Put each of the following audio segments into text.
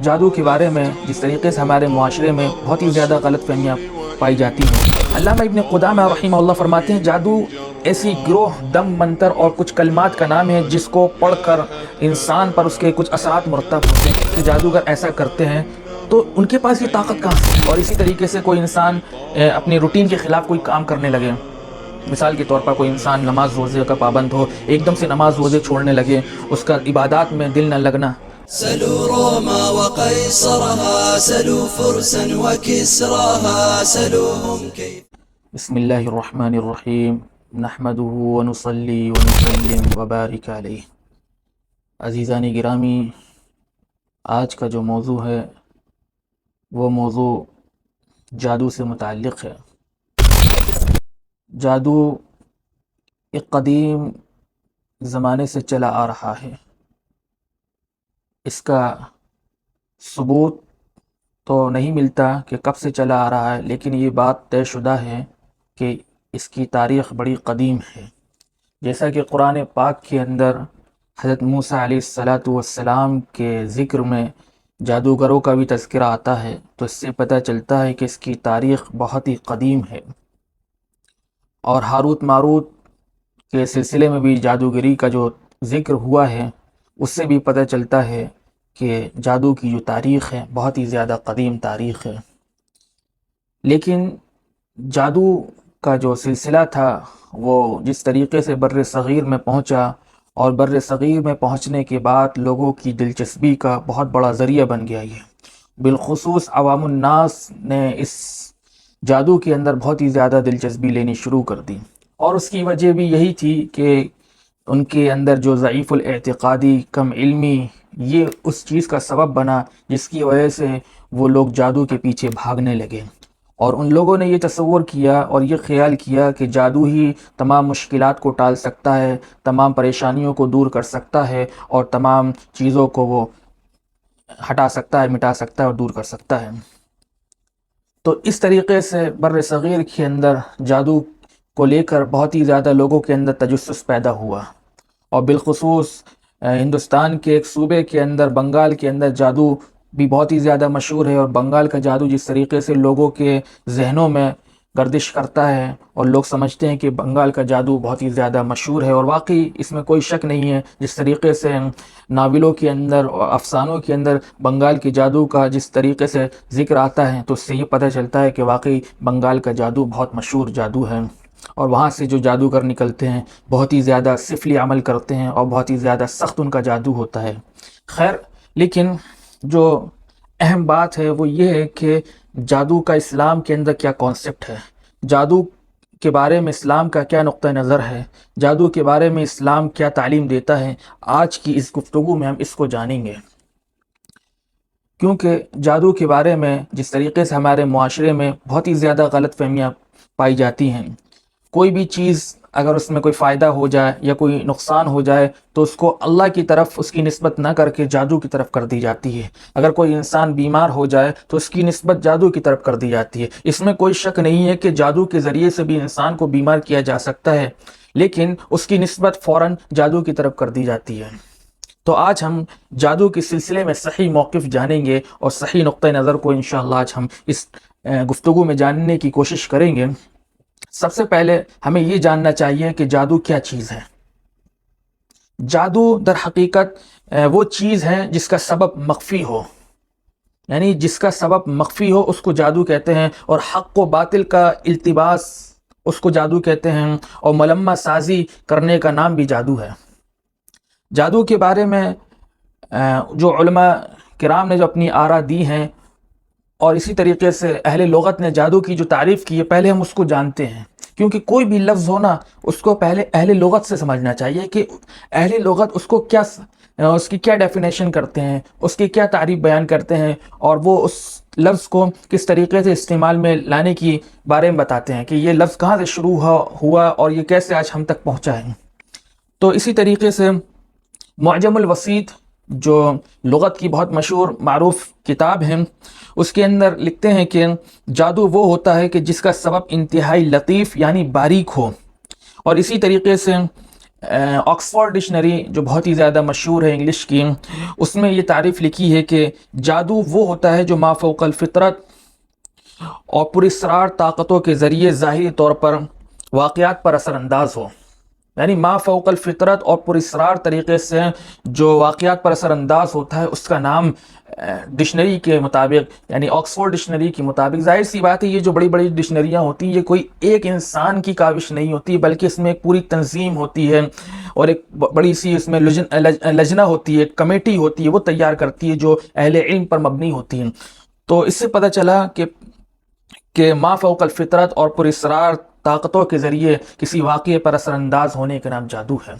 جادو کے بارے میں جس طریقے سے ہمارے معاشرے میں بہت ہی زیادہ غلط فہمیاں پائی جاتی ہیں۔ علامہ ابن قدامہ رحمہ اللہ فرماتے ہیں جادو ایسی گروہ دم منتر اور کچھ کلمات کا نام ہے جس کو پڑھ کر انسان پر اس کے کچھ اثرات مرتب ہوتے ہیں کہ جادوگر ایسا کرتے ہیں تو ان کے پاس یہ طاقت کہاں سے؟ اور اسی طریقے سے کوئی انسان اپنی روٹین کے خلاف کوئی کام کرنے لگے، مثال کے طور پر کوئی انسان نماز روزے کا پابند ہو، ایک دم سے نماز روزے چھوڑنے لگے، اس کا عبادات میں دل نہ لگنا۔ سلوا روما وقيصرها سلوا فرسا وكسراها سلوهم كيف بسم اللہ الرحمن الرحیم نحمده ونصلی ونسلم وبارک علیہ۔ عزیزان گرامی، آج کا جو موضوع ہے وہ موضوع جادو سے متعلق ہے۔ جادو ایک قدیم زمانے سے چلا آ رہا ہے، اس کا ثبوت تو نہیں ملتا کہ کب سے چلا آ رہا ہے، لیکن یہ بات طے شدہ ہے کہ اس کی تاریخ بڑی قدیم ہے۔ جیسا کہ قرآن پاک کے اندر حضرت موسیٰ علیہ السلام کے ذکر میں جادوگروں کا بھی تذکرہ آتا ہے، تو اس سے پتہ چلتا ہے کہ اس کی تاریخ بہت ہی قدیم ہے۔ اور ہاروت ماروت کے سلسلے میں بھی جادوگری کا جو ذکر ہوا ہے اس سے بھی پتہ چلتا ہے کہ جادو کی جو تاریخ ہے بہت ہی زیادہ قدیم تاریخ ہے۔ لیکن جادو کا جو سلسلہ تھا وہ جس طریقے سے بر صغیر میں پہنچا، اور بر صغیر میں پہنچنے کے بعد لوگوں کی دلچسپی کا بہت بڑا ذریعہ بن گیا یہ، بالخصوص عوام الناس نے اس جادو کے اندر بہت ہی زیادہ دلچسپی لینی شروع کر دی۔ اور اس کی وجہ بھی یہی تھی کہ ان کے اندر جو ضعیف الاعتقادی، کم علمی، یہ اس چیز کا سبب بنا جس کی وجہ سے وہ لوگ جادو کے پیچھے بھاگنے لگے، اور ان لوگوں نے یہ تصور کیا اور یہ خیال کیا کہ جادو ہی تمام مشکلات کو ٹال سکتا ہے، تمام پریشانیوں کو دور کر سکتا ہے، اور تمام چیزوں کو وہ ہٹا سکتا ہے، مٹا سکتا ہے اور دور کر سکتا ہے۔ تو اس طریقے سے بر صغیر کے اندر جادو کو لے کر بہت ہی زیادہ لوگوں کے اندر تجسس پیدا ہوا، اور بالخصوص ہندوستان کے ایک صوبے کے اندر، بنگال کے اندر جادو بھی بہت ہی زیادہ مشہور ہے۔ اور بنگال کا جادو جس طریقے سے لوگوں کے ذہنوں میں گردش کرتا ہے اور لوگ سمجھتے ہیں کہ بنگال کا جادو بہت ہی زیادہ مشہور ہے، اور واقعی اس میں کوئی شک نہیں ہے۔ جس طریقے سے ناولوں کے اندر اور افسانوں کے اندر بنگال کے جادو کا جس طریقے سے ذکر آتا ہے تو اس سے یہ پتہ چلتا ہے کہ واقعی بنگال کا جادو بہت مشہور جادو ہے، اور وہاں سے جو جادوگر نکلتے ہیں بہت ہی زیادہ سفلی عمل کرتے ہیں اور بہت ہی زیادہ سخت ان کا جادو ہوتا ہے۔ خیر، لیکن جو اہم بات ہے وہ یہ ہے کہ جادو کا اسلام کے اندر کیا کانسیپٹ ہے، جادو کے بارے میں اسلام کا کیا نقطہ نظر ہے، جادو کے بارے میں اسلام کیا تعلیم دیتا ہے۔ آج کی اس گفتگو میں ہم اس کو جانیں گے، کیونکہ جادو کے بارے میں جس طریقے سے ہمارے معاشرے میں بہت ہی زیادہ غلط فہمیاں پائی جاتی ہیں، کوئی بھی چیز اگر اس میں کوئی فائدہ ہو جائے یا کوئی نقصان ہو جائے تو اس کو اللہ کی طرف اس کی نسبت نہ کر کے جادو کی طرف کر دی جاتی ہے۔ اگر کوئی انسان بیمار ہو جائے تو اس کی نسبت جادو کی طرف کر دی جاتی ہے۔ اس میں کوئی شک نہیں ہے کہ جادو کے ذریعے سے بھی انسان کو بیمار کیا جا سکتا ہے، لیکن اس کی نسبت فوراً جادو کی طرف کر دی جاتی ہے۔ تو آج ہم جادو کے سلسلے میں صحیح موقف جانیں گے، اور صحیح نقطہ نظر کو انشاءاللہ آج ہم اس گفتگو میں جاننے کی کوشش کریں گے۔ سب سے پہلے ہمیں یہ جاننا چاہیے کہ جادو کیا چیز ہے۔ جادو در حقیقت وہ چیز ہے جس کا سبب مخفی ہو، یعنی جس کا سبب مخفی ہو اس کو جادو کہتے ہیں، اور حق و باطل کا التباس اس کو جادو کہتے ہیں، اور ملمہ سازی کرنے کا نام بھی جادو ہے۔ جادو کے بارے میں جو علماء کرام نے جو اپنی آراء دی ہیں، اور اسی طریقے سے اہل لغت نے جادو کی جو تعریف کی ہے، پہلے ہم اس کو جانتے ہیں، کیونکہ کوئی بھی لفظ ہونا اس کو پہلے اہل لغت سے سمجھنا چاہیے کہ اہل لغت اس کو کیا، اس کی کیا ڈیفینیشن کرتے ہیں، اس کی کیا تعریف بیان کرتے ہیں، اور وہ اس لفظ کو کس طریقے سے استعمال میں لانے کی بارے میں بتاتے ہیں کہ یہ لفظ کہاں سے شروع ہوا اور یہ کیسے آج ہم تک پہنچا ہے۔ تو اسی طریقے سے معجم الوسیط جو لغت کی بہت مشہور معروف کتاب ہے، اس کے اندر لکھتے ہیں کہ جادو وہ ہوتا ہے کہ جس کا سبب انتہائی لطیف یعنی باریک ہو، اور اسی طریقے سے آکسفورڈ ڈکشنری جو بہت ہی زیادہ مشہور ہے انگلش کی، اس میں یہ تعریف لکھی ہے کہ جادو وہ ہوتا ہے جو ما فوق الفطرت اور پراسرار طاقتوں کے ذریعے ظاہری طور پر واقعات پر اثر انداز ہو. یعنی ما فوق الفطرت اور پراسرار طریقے سے جو واقعات پر اثر انداز ہوتا ہے اس کا نام ڈکشنری کے مطابق یعنی آکسفورڈ ڈکشنری کے مطابق، ظاہر سی بات ہے یہ جو بڑی بڑی ڈکشنریاں ہوتی ہیں یہ کوئی ایک انسان کی کاوش نہیں ہوتی، بلکہ اس میں ایک پوری تنظیم ہوتی ہے اور ایک بڑی سی اس میں لجنہ ہوتی ہے، کمیٹی ہوتی ہے، وہ تیار کرتی ہے جو اہل علم پر مبنی ہوتی ہے. تو اس سے پتہ چلا کہ ما فوق الفطرت اور پراسرار طاقتوں کے ذریعے کسی واقعے پر اثر انداز ہونے کا نام جادو ہے.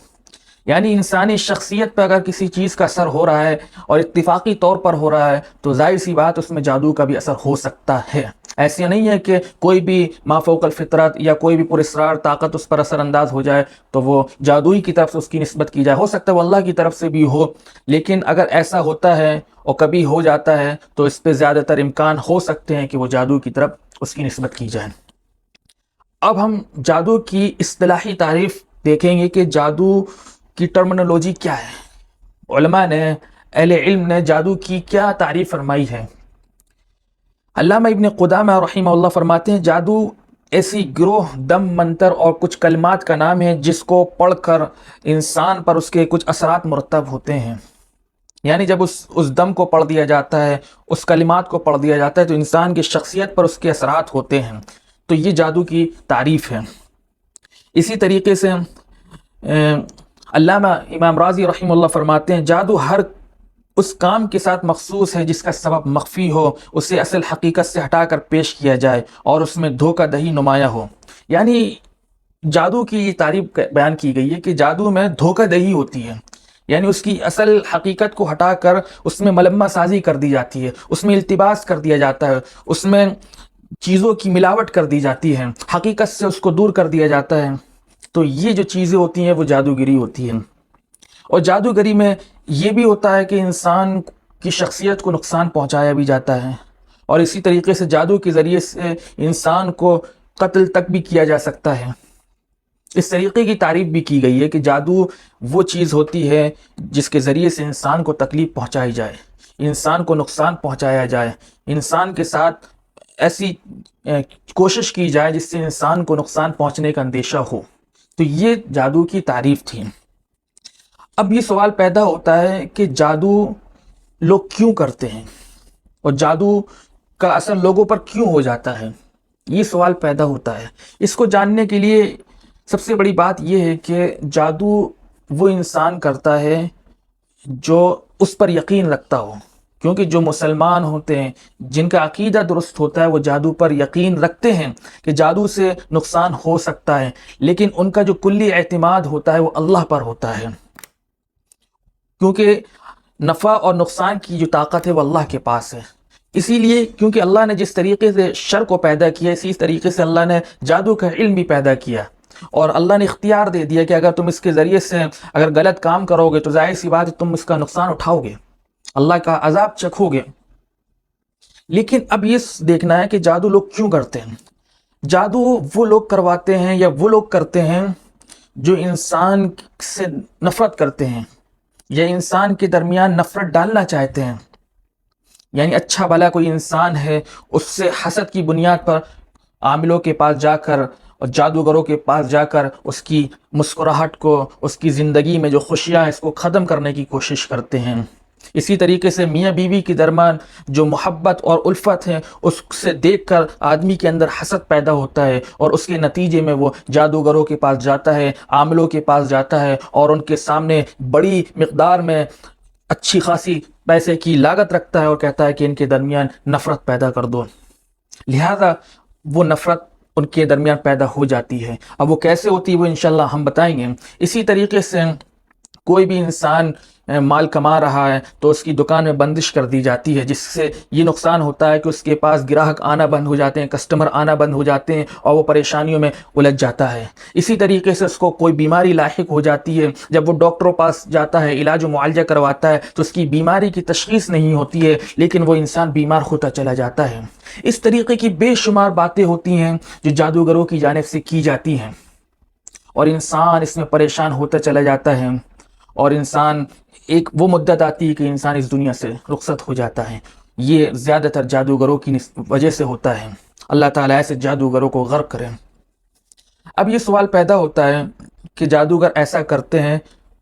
یعنی انسانی شخصیت پہ اگر کسی چیز کا اثر ہو رہا ہے اور اتفاقی طور پر ہو رہا ہے تو ظاہر سی بات اس میں جادو کا بھی اثر ہو سکتا ہے. ایسے نہیں ہے کہ کوئی بھی ما فوق الفطرت یا کوئی بھی پراسرار طاقت اس پر اثر انداز ہو جائے تو وہ جادوئی کی طرف سے اس کی نسبت کی جائے. ہو سکتا ہے وہ اللہ کی طرف سے بھی ہو، لیکن اگر ایسا ہوتا ہے اور کبھی ہو جاتا ہے تو اس پہ زیادہ تر امکان ہو سکتے ہیں کہ وہ جادو کی طرف اس کی نسبت کی جائے. اب ہم جادو کی اصطلاحی تعریف دیکھیں گے کہ جادو کی ٹرمنالوجی کیا ہے، علماء نے، اہل علم نے جادو کی کیا تعریف فرمائی ہے. علامہ ابن قدامہ رحمہ اللہ فرماتے ہیں جادو ایسی گروہ دم منتر اور کچھ کلمات کا نام ہے جس کو پڑھ کر انسان پر اس کے کچھ اثرات مرتب ہوتے ہیں. یعنی جب اس دم کو پڑھ دیا جاتا ہے، اس کلمات کو پڑھ دیا جاتا ہے تو انسان کی شخصیت پر اس کے اثرات ہوتے ہیں. تو یہ جادو کی تعریف ہے. اسی طریقے سے علامہ امام راضی رحمہ اللہ فرماتے ہیں جادو ہر اس کام کے ساتھ مخصوص ہے جس کا سبب مخفی ہو، اسے اصل حقیقت سے ہٹا کر پیش کیا جائے اور اس میں دھوکہ دہی نمایاں ہو. یعنی جادو کی یہ تعریف بیان کی گئی ہے کہ جادو میں دھوکہ دہی ہوتی ہے، یعنی اس کی اصل حقیقت کو ہٹا کر اس میں ملمہ سازی کر دی جاتی ہے، اس میں التباس کر دیا جاتا ہے، اس میں چیزوں کی ملاوٹ کر دی جاتی ہے، حقیقت سے اس کو دور کر دیا جاتا ہے. تو یہ جو چیزیں ہوتی ہیں وہ جادوگری ہوتی ہیں. اور جادوگری میں یہ بھی ہوتا ہے کہ انسان کی شخصیت کو نقصان پہنچایا بھی جاتا ہے، اور اسی طریقے سے جادو کے ذریعے سے انسان کو قتل تک بھی کیا جا سکتا ہے. اس طریقے کی تعریف بھی کی گئی ہے کہ جادو وہ چیز ہوتی ہے جس کے ذریعے سے انسان کو تکلیف پہنچائی جائے، انسان کو نقصان پہنچایا جائے، انسان کے ساتھ ایسی کوشش کی جائے جس سے انسان کو نقصان پہنچنے کا اندیشہ ہو. تو یہ جادو کی تعریف تھی. اب یہ سوال پیدا ہوتا ہے کہ جادو لوگ کیوں کرتے ہیں اور جادو کا اثر لوگوں پر کیوں ہو جاتا ہے، یہ سوال پیدا ہوتا ہے. اس کو جاننے کے لیے سب سے بڑی بات یہ ہے کہ جادو وہ انسان کرتا ہے جو اس پر یقین رکھتا ہو، کیونکہ جو مسلمان ہوتے ہیں جن کا عقیدہ درست ہوتا ہے وہ جادو پر یقین رکھتے ہیں کہ جادو سے نقصان ہو سکتا ہے، لیکن ان کا جو کلی اعتماد ہوتا ہے وہ اللہ پر ہوتا ہے، کیونکہ نفع اور نقصان کی جو طاقت ہے وہ اللہ کے پاس ہے. اسی لیے کیونکہ اللہ نے جس طریقے سے شر کو پیدا کیا اسی طریقے سے اللہ نے جادو کا علم بھی پیدا کیا، اور اللہ نے اختیار دے دیا کہ اگر تم اس کے ذریعے سے اگر غلط کام کرو گے تو ظاہر سی بات ہے تم اس کا نقصان اٹھاؤ گے، اللہ کا عذاب چکھو گے. لیکن اب یہ دیکھنا ہے کہ جادو لوگ کیوں کرتے ہیں. جادو وہ لوگ کرواتے ہیں یا وہ لوگ کرتے ہیں جو انسان سے نفرت کرتے ہیں یا انسان کے درمیان نفرت ڈالنا چاہتے ہیں. یعنی اچھا بھلا کوئی انسان ہے، اس سے حسد کی بنیاد پر عاملوں کے پاس جا کر اور جادوگروں کے پاس جا کر اس کی مسکراہٹ کو، اس کی زندگی میں جو خوشیاں ہیں اس کو ختم کرنے کی کوشش کرتے ہیں. اسی طریقے سے میاں بیوی کے درمیان جو محبت اور الفت ہے اس سے دیکھ کر آدمی کے اندر حسد پیدا ہوتا ہے، اور اس کے نتیجے میں وہ جادوگروں کے پاس جاتا ہے، عاملوں کے پاس جاتا ہے اور ان کے سامنے بڑی مقدار میں اچھی خاصی پیسے کی لاگت رکھتا ہے اور کہتا ہے کہ ان کے درمیان نفرت پیدا کر دو. لہذا وہ نفرت ان کے درمیان پیدا ہو جاتی ہے. اب وہ کیسے ہوتی ہے وہ انشاءاللہ ہم بتائیں گے. اسی طریقے سے کوئی بھی انسان مال کما رہا ہے تو اس کی دکان میں بندش کر دی جاتی ہے، جس سے یہ نقصان ہوتا ہے کہ اس کے پاس گراہک آنا بند ہو جاتے ہیں، کسٹمر آنا بند ہو جاتے ہیں اور وہ پریشانیوں میں الجھ جاتا ہے. اسی طریقے سے اس کو کوئی بیماری لاحق ہو جاتی ہے، جب وہ ڈاکٹروں پاس جاتا ہے، علاج و معالجہ کرواتا ہے تو اس کی بیماری کی تشخیص نہیں ہوتی ہے، لیکن وہ انسان بیمار ہوتا چلا جاتا ہے. اس طریقے کی بے شمار باتیں ہوتی ہیں جو جادوگروں کی جانب سے کی جاتی ہیں، اور انسان اس میں پریشان ہوتا چلا جاتا ہے، اور انسان ایک وہ مدت آتی ہے کہ انسان اس دنیا سے رخصت ہو جاتا ہے۔ یہ زیادہ تر جادوگروں کی وجہ سے ہوتا ہے۔ اللہ تعالیٰ ایسے جادوگروں کو غرق کرے۔ اب یہ سوال پیدا ہوتا ہے کہ جادوگر ایسا کرتے ہیں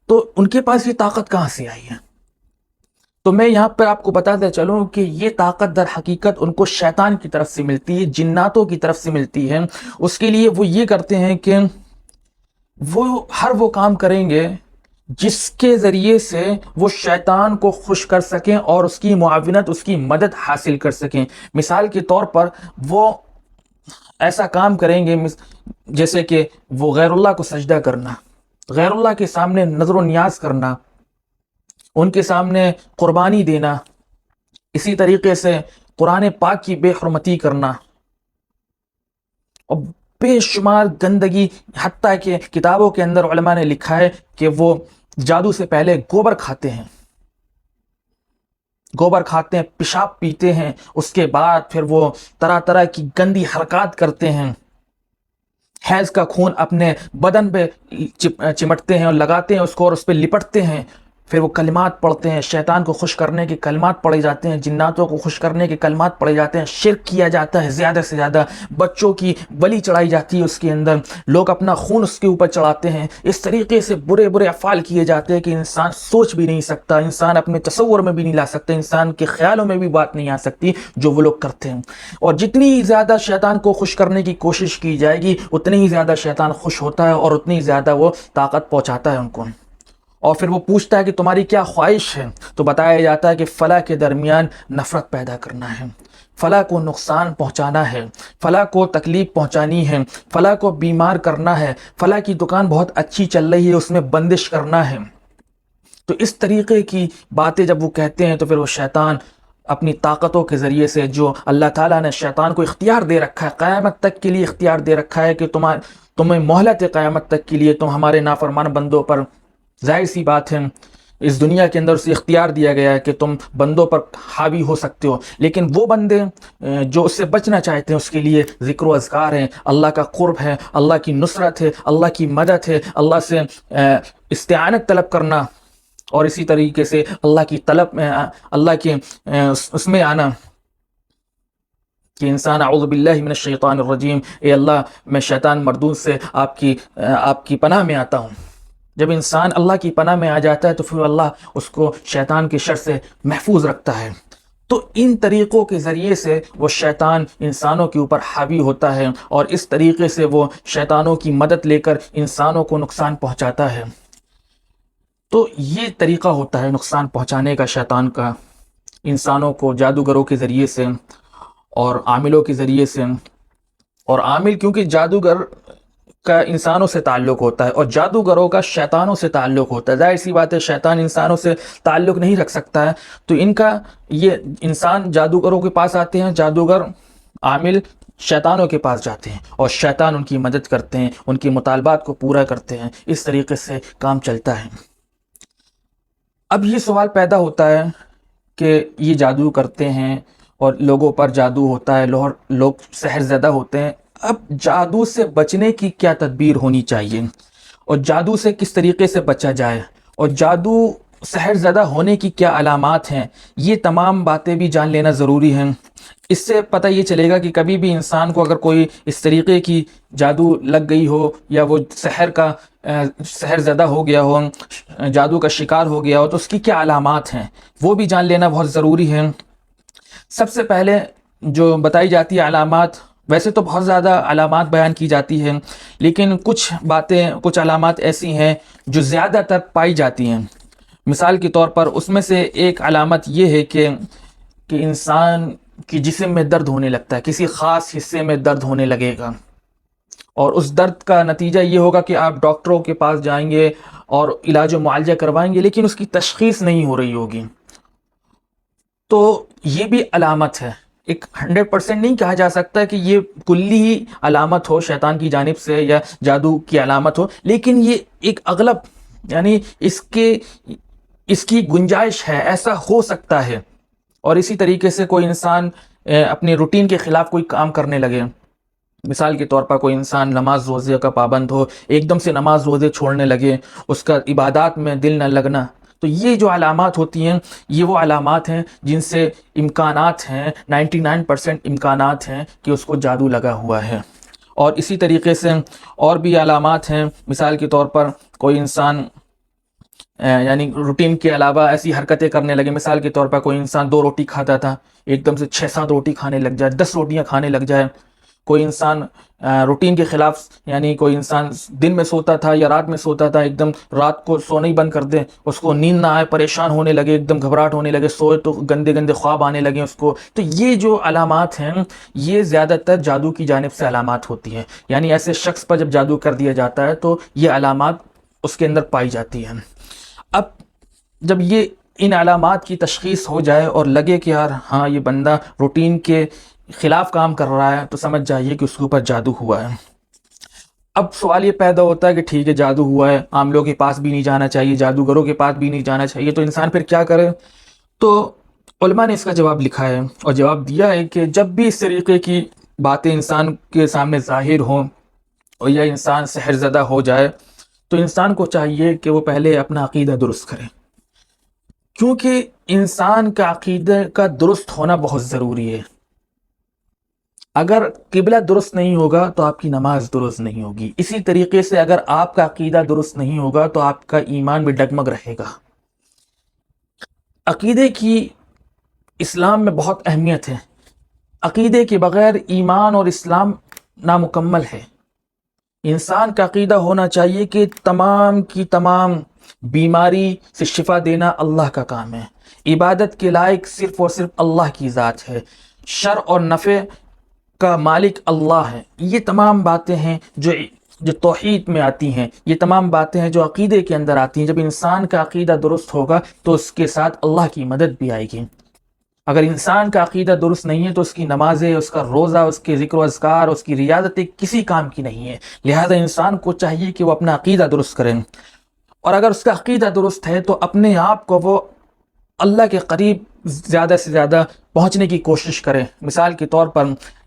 تو ان کے پاس یہ طاقت کہاں سے آئی ہے؟ تو میں یہاں پر آپ کو بتاتا چلوں کہ یہ طاقت در حقیقت ان کو شیطان کی طرف سے ملتی ہے، جناتوں کی طرف سے ملتی ہے۔ اس کے لیے وہ یہ کرتے ہیں کہ وہ کام کریں گے جس کے ذریعے سے وہ شیطان کو خوش کر سکیں اور اس کی معاونت، اس کی مدد حاصل کر سکیں۔ مثال کے طور پر وہ ایسا کام کریں گے جیسے کہ وہ غیر اللہ کو سجدہ کرنا، غیر اللہ کے سامنے نظر و نیاز کرنا، ان کے سامنے قربانی دینا، اسی طریقے سے قرآن پاک کی بے حرمتی کرنا، اور بے شمار گندگی، حتیٰ کہ کتابوں کے اندر علماء نے لکھا ہے کہ وہ جادو سے پہلے گوبر کھاتے ہیں، پیشاب پیتے ہیں، اس کے بعد پھر وہ طرح طرح کی گندی حرکات کرتے ہیں، حیض کا خون اپنے بدن پہ چمٹتے ہیں اور لگاتے ہیں اس کو، اور اس پہ لپٹتے ہیں، پھر وہ کلمات پڑھتے ہیں، شیطان کو خوش کرنے کے کلمات پڑھے جاتے ہیں، جناتوں کو خوش کرنے کے کلمات پڑھے جاتے ہیں، شرک کیا جاتا ہے زیادہ سے زیادہ، بچوں کی بلی چڑھائی جاتی ہے اس کے اندر، لوگ اپنا خون اس کے اوپر چڑھاتے ہیں، اس طریقے سے برے برے افعال کیے جاتے ہیں کہ انسان سوچ بھی نہیں سکتا، انسان اپنے تصور میں بھی نہیں لا سکتا، انسان کے خیالوں میں بھی بات نہیں آ سکتی جو وہ لوگ کرتے ہیں۔ اور جتنی زیادہ شیطان کو خوش کرنے کی کوشش کی جائے گی اتنی ہی زیادہ شیطان خوش ہوتا ہے اور اتنی زیادہ وہ طاقت پہنچاتا ہے ان کو۔ اور پھر وہ پوچھتا ہے کہ تمہاری کیا خواہش ہے، تو بتایا جاتا ہے کہ فلاں کے درمیان نفرت پیدا کرنا ہے، فلاں کو نقصان پہنچانا ہے، فلاں کو تکلیف پہنچانی ہے، فلاں کو بیمار کرنا ہے، فلاں کی دکان بہت اچھی چل رہی ہے اس میں بندش کرنا ہے۔ تو اس طریقے کی باتیں جب وہ کہتے ہیں تو پھر وہ شیطان اپنی طاقتوں کے ذریعے سے، جو اللہ تعالیٰ نے شیطان کو اختیار دے رکھا ہے، قیامت تک کے لیے اختیار دے رکھا ہے کہ تمہیں مہلت ہے قیامت تک کے لیے، تم ہمارے نافرمان بندوں پر، ظاہر سی بات ہے اس دنیا کے اندر اسے اختیار دیا گیا ہے کہ تم بندوں پر حاوی ہو سکتے ہو، لیکن وہ بندے جو اس سے بچنا چاہتے ہیں اس کے لیے ذکر و اذکار ہیں، اللہ کا قرب ہے، اللہ کی نصرت ہے، اللہ کی مدد ہے، اللہ سے استعانت طلب کرنا، اور اسی طریقے سے اللہ کی طلب میں، اللہ کے اس میں آنا کہ انسان اعوذ باللہ من الشیطان الرجیم، اے اللہ میں شیطان مردود سے آپ کی پناہ میں آتا ہوں۔ جب انسان اللہ کی پناہ میں آ جاتا ہے تو پھر اللہ اس کو شیطان کی شر سے محفوظ رکھتا ہے۔ تو ان طریقوں کے ذریعے سے وہ شیطان انسانوں کے اوپر حاوی ہوتا ہے، اور اس طریقے سے وہ شیطانوں کی مدد لے کر انسانوں کو نقصان پہنچاتا ہے۔ تو یہ طریقہ ہوتا ہے نقصان پہنچانے کا شیطان کا، انسانوں کو جادوگروں کے ذریعے سے اور عاملوں کے ذریعے سے۔ اور عامل کیونکہ جادوگر کا انسانوں سے تعلق ہوتا ہے اور جادوگروں کا شیطانوں سے تعلق ہوتا ہے، ظاہر سی بات ہے شیطان انسانوں سے تعلق نہیں رکھ سکتا ہے، تو ان کا یہ انسان جادوگروں کے پاس آتے ہیں، جادوگر عامل شیطانوں کے پاس جاتے ہیں اور شیطان ان کی مدد کرتے ہیں، ان کی مطالبات کو پورا کرتے ہیں، اس طریقے سے کام چلتا ہے۔ اب یہ سوال پیدا ہوتا ہے کہ یہ جادو کرتے ہیں اور لوگوں پر جادو ہوتا ہے، لوگ سحر زدہ ہوتے ہیں، اب جادو سے بچنے کی کیا تدبیر ہونی چاہیے، اور جادو سے کس طریقے سے بچا جائے، اور جادو سحر زدہ ہونے کی کیا علامات ہیں، یہ تمام باتیں بھی جان لینا ضروری ہیں۔ اس سے پتہ یہ چلے گا کہ کبھی بھی انسان کو اگر کوئی اس طریقے کی جادو لگ گئی ہو، یا وہ سحر زدہ ہو گیا ہو، جادو کا شکار ہو گیا ہو، تو اس کی کیا علامات ہیں وہ بھی جان لینا بہت ضروری ہے۔ سب سے پہلے جو بتائی جاتی ہے علامات، ویسے تو بہت زیادہ علامات بیان کی جاتی ہیں، لیکن کچھ علامات ایسی ہیں جو زیادہ تر پائی جاتی ہیں۔ مثال کے طور پر اس میں سے ایک علامت یہ ہے کہ انسان کی جسم میں درد ہونے لگتا ہے، کسی خاص حصے میں درد ہونے لگے گا، اور اس درد کا نتیجہ یہ ہوگا کہ آپ ڈاکٹروں کے پاس جائیں گے اور علاج و معالجہ کروائیں گے، لیکن اس کی تشخیص نہیں ہو رہی ہوگی۔ تو یہ بھی علامت ہے، ایک 100% نہیں کہا جا سکتا کہ یہ کلی ہی علامت ہو شیطان کی جانب سے یا جادو کی علامت ہو، لیکن یہ ایک اغلب، یعنی اس کی گنجائش ہے، ایسا ہو سکتا ہے۔ اور اسی طریقے سے کوئی انسان اپنے روٹین کے خلاف کوئی کام کرنے لگے، مثال کے طور پر کوئی انسان نماز روزے کا پابند ہو، ایک دم سے نماز روزے چھوڑنے لگے، اس کا عبادات میں دل نہ لگنا، تو یہ جو علامات ہوتی ہیں یہ وہ علامات ہیں جن سے امکانات ہیں، 99% امکانات ہیں کہ اس کو جادو لگا ہوا ہے۔ اور اسی طریقے سے اور بھی علامات ہیں، مثال کے طور پر کوئی انسان یعنی روٹین کے علاوہ ایسی حرکتیں کرنے لگے، مثال کے طور پر کوئی انسان 2 روٹی کھاتا تھا، ایک دم سے 6-7 روٹی کھانے لگ جائے، 10 روٹیاں کھانے لگ جائے، کوئی انسان روٹین کے خلاف، یعنی کوئی انسان دن میں سوتا تھا یا رات میں سوتا تھا، ایک دم رات کو سونا ہی بند کر دے، اس کو نیند نہ آئے، پریشان ہونے لگے، ایک دم گھبراہٹ ہونے لگے، سوئے تو گندے گندے خواب آنے لگے اس کو، تو یہ جو علامات ہیں یہ زیادہ تر جادو کی جانب سے علامات ہوتی ہیں، یعنی ایسے شخص پر جب جادو کر دیا جاتا ہے تو یہ علامات اس کے اندر پائی جاتی ہیں۔ اب جب یہ ان علامات کی تشخیص ہو جائے اور لگے کہ یار ہاں یہ بندہ روٹین کے خلاف کام کر رہا ہے، تو سمجھ جائیے کہ اس کے اوپر جادو ہوا ہے۔ اب سوال یہ پیدا ہوتا ہے کہ ٹھیک ہے جادو ہوا ہے، عاملوں کے پاس بھی نہیں جانا چاہیے، جادوگروں کے پاس بھی نہیں جانا چاہیے، تو انسان پھر کیا کرے؟ تو علماء نے اس کا جواب لکھا ہے اور جواب دیا ہے کہ جب بھی اس طریقے کی باتیں انسان کے سامنے ظاہر ہوں اور یا انسان سحر زدہ ہو جائے تو انسان کو چاہیے کہ وہ پہلے اپنا عقیدہ درست کرے، کیونکہ انسان کا عقیدہ کا درست ہونا بہت ضروری ہے۔ اگر قبلہ درست نہیں ہوگا تو آپ کی نماز درست نہیں ہوگی، اسی طریقے سے اگر آپ کا عقیدہ درست نہیں ہوگا تو آپ کا ایمان بھی ڈگمگ رہے گا۔ عقیدے کی اسلام میں بہت اہمیت ہے، عقیدے کے بغیر ایمان اور اسلام نامکمل ہے۔ انسان کا عقیدہ ہونا چاہیے کہ تمام کی تمام بیماری سے شفا دینا اللہ کا کام ہے، عبادت کے لائق صرف اور صرف اللہ کی ذات ہے، شر اور نفع کا مالک اللہ ہے۔ یہ تمام باتیں ہیں جو توحید میں آتی ہیں، یہ تمام باتیں ہیں جو عقیدے کے اندر آتی ہیں۔ جب انسان کا عقیدہ درست ہوگا تو اس کے ساتھ اللہ کی مدد بھی آئے گی۔ اگر انسان کا عقیدہ درست نہیں ہے تو اس کی نمازیں، اس کا روزہ، اس کے ذکر و اذکار، اس کی ریاضتیں کسی کام کی نہیں ہے۔ لہذا انسان کو چاہیے کہ وہ اپنا عقیدہ درست کریں، اور اگر اس کا عقیدہ درست ہے تو اپنے آپ کو وہ اللہ کے قریب زیادہ سے زیادہ پہنچنے کی کوشش کریں۔ مثال کے طور پر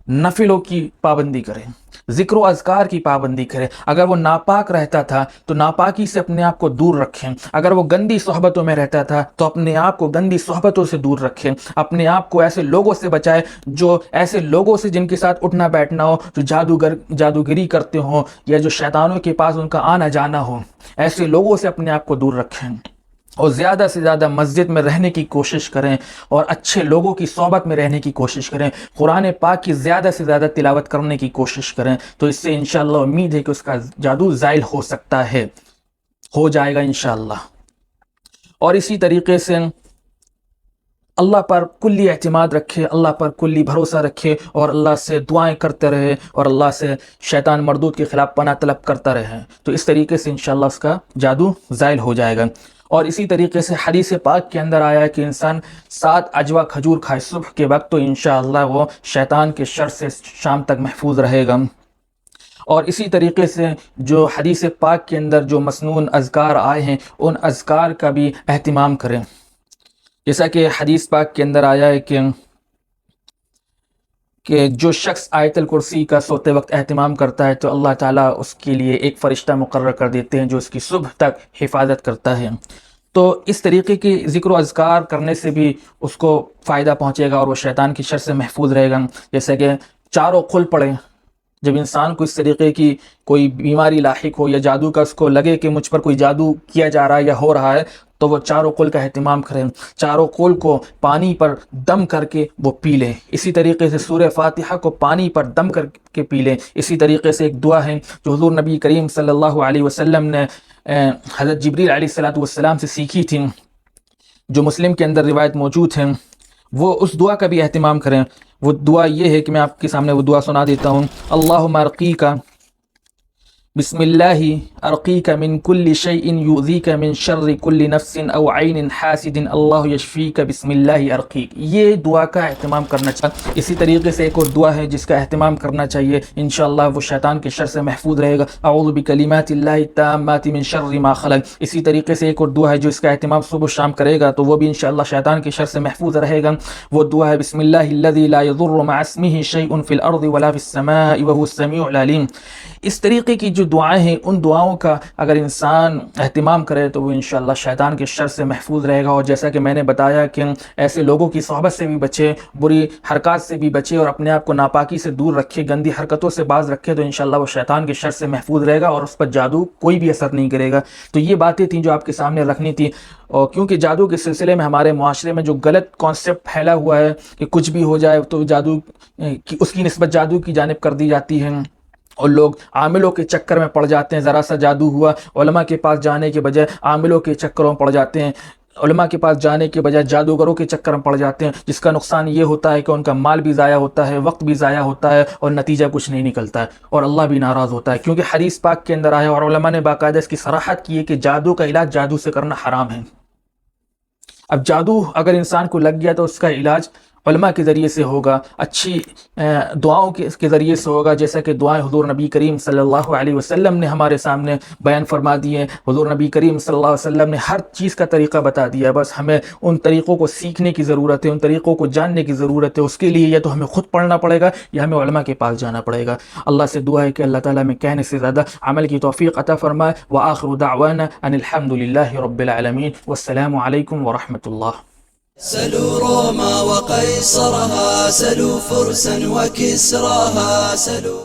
نفلوں کی پابندی کریں، ذکر و اذکار کی پابندی کریں۔ اگر وہ ناپاک رہتا تھا تو ناپاکی سے اپنے آپ کو دور رکھیں، اگر وہ گندی صحبتوں میں رہتا تھا تو اپنے آپ کو گندی صحبتوں سے دور رکھیں، اپنے آپ کو ایسے لوگوں سے بچائیں، جو ایسے لوگوں سے جن کے ساتھ اٹھنا بیٹھنا ہو، جو جادوگری کرتے ہوں یا جو شیطانوں کے پاس ان کا آنا جانا ہو، ایسے لوگوں سے اپنے آپ کو دور رکھیں، اور زیادہ سے زیادہ مسجد میں رہنے کی کوشش کریں اور اچھے لوگوں کی صحبت میں رہنے کی کوشش کریں، قرآن پاک کی زیادہ سے زیادہ تلاوت کرنے کی کوشش کریں، تو اس سے انشاءاللہ امید ہے کہ اس کا جادو زائل ہو سکتا ہے، ہو جائے گا انشاءاللہ۔ اور اسی طریقے سے اللہ پر کلی اعتماد رکھے، اللہ پر کلی بھروسہ رکھے اور اللہ سے دعائیں کرتے رہے اور اللہ سے شیطان مردود کے خلاف پناہ طلب کرتا رہے، تو اس طریقے سے انشاءاللہ اس کا جادو زائل ہو جائے گا۔ اور اسی طریقے سے حدیث پاک کے اندر آیا ہے کہ انسان 7 اجوا کھجور کھائے صبح کے وقت تو انشاءاللہ وہ شیطان کے شر سے شام تک محفوظ رہے گا۔ اور اسی طریقے سے جو حدیث پاک کے اندر جو مسنون اذکار آئے ہیں ان اذکار کا بھی اہتمام کریں، جیسا کہ حدیث پاک کے اندر آیا ہے کہ جو شخص آیت الکرسی کا سوتے وقت اہتمام کرتا ہے تو اللہ تعالیٰ اس کے لیے ایک فرشتہ مقرر کر دیتے ہیں جو اس کی صبح تک حفاظت کرتا ہے۔ تو اس طریقے کی ذکر و اذکار کرنے سے بھی اس کو فائدہ پہنچے گا اور وہ شیطان کی شر سے محفوظ رہے گا۔ جیسے کہ چاروں قل پڑھیں، جب انسان کو اس طریقے کی کوئی بیماری لاحق ہو یا جادو کا اس کو لگے کہ مجھ پر کوئی جادو کیا جا رہا ہے یا ہو رہا ہے، تو وہ چاروں قل کا اہتمام کریں، چاروں قل کو پانی پر دم کر کے وہ پی لیں۔ اسی طریقے سے سورہ فاتحہ کو پانی پر دم کر کے پی لیں۔ اسی طریقے سے ایک دعا ہے جو حضور نبی کریم صلی اللہ علیہ وسلم نے حضرت جبریل علیہ السلام سے سیکھی تھی، جو مسلم کے اندر روایت موجود ہیں، وہ اس دعا کا بھی اہتمام کریں۔ وہ دعا یہ ہے کہ میں آپ کے سامنے وہ دعا سنا دیتا ہوں۔ اللہم ارقیک بسم اللہ ارقیک من کل شیء یؤذیک من شر کل نفس او عین حاسد اللہ یشفیک بسم اللہ ارقیک. یہ دعا کا اہتمام کرنا چاہیے. اسی طریقے سے ایک اور دعا ہے جس کا اہتمام کرنا چاہیے، انشاءاللہ وہ شیطان کے شر سے محفوظ رہے گا. اعوذ بکلمات اللہ التامات من شر ما خلق. اسی طریقے سے ایک اور دعا ہے جو اس کا اہتمام صبح و شام کرے گا تو وہ بھی انشاءاللہ شیطان کے شر سے محفوظ رہے گا. وہ دعا ہے بسم اللہ الذی لا یضر مع اسمہ شیء فی الارض ولا فی السماء وهو السمیع العلیم. اس طریقے کی جو دعائیں ہیں ان دعاؤں کا اگر انسان اہتمام کرے تو وہ انشاءاللہ شیطان کے شر سے محفوظ رہے گا. اور جیسا کہ میں نے بتایا کہ ایسے لوگوں کی صحبت سے بھی بچے، بری حرکات سے بھی بچے اور اپنے آپ کو ناپاکی سے دور رکھے، گندی حرکتوں سے باز رکھے تو انشاءاللہ وہ شیطان کے شر سے محفوظ رہے گا اور اس پر جادو کوئی بھی اثر نہیں کرے گا. تو یہ باتیں تھیں جو آپ کے سامنے رکھنی تھی. اور کیونکہ جادو کے سلسلے میں ہمارے معاشرے میں جو غلط کانسیپٹ پھیلا ہوا ہے کہ کچھ بھی ہو جائے تو جادو اس کی نسبت جادو کی جانب کر دی جاتی ہے اور لوگ عاملوں کے چکر میں پڑ جاتے ہیں. ذرا سا جادو ہوا، علماء کے پاس جانے کے بجائے عاملوں کے چکروں میں پڑ جاتے ہیں، علماء کے پاس جانے کے بجائے جادوگروں کے چکر میں پڑ جاتے ہیں، جس کا نقصان یہ ہوتا ہے کہ ان کا مال بھی ضائع ہوتا ہے، وقت بھی ضائع ہوتا ہے اور نتیجہ کچھ نہیں نکلتا ہے اور اللہ بھی ناراض ہوتا ہے. کیونکہ حدیث پاک کے اندر آیا اور علماء نے باقاعدہ اس کی صراحت کی ہے کہ جادو کا علاج جادو سے کرنا حرام ہے. اب جادو اگر انسان کو لگ گیا تو اس کا علاج علماء کے ذریعے سے ہوگا، اچھی دعاؤں کے ذریعے سے ہوگا، جیسا کہ دعائیں حضور نبی کریم صلی اللہ علیہ وسلم نے ہمارے سامنے بیان فرما دی ہیں. حضور نبی کریم صلی اللہ علیہ وسلم نے ہر چیز کا طریقہ بتا دیا ہے، بس ہمیں ان طریقوں کو سیکھنے کی ضرورت ہے، ان طریقوں کو جاننے کی ضرورت ہے. اس کے لیے یا تو ہمیں خود پڑھنا پڑے گا یا ہمیں علماء کے پاس جانا پڑے گا. اللہ سے دعا ہے کہ اللہ تعالیٰ میں کہنے سے زیادہ عمل کی توفیق عطا فرمائے. وآخر دعوانا ان الحمد للہ رب العالمین والسلام علیکم ورحمۃ اللہ. سلوا روما وقيصرها، سلوا فرسا وكسراها، سلوا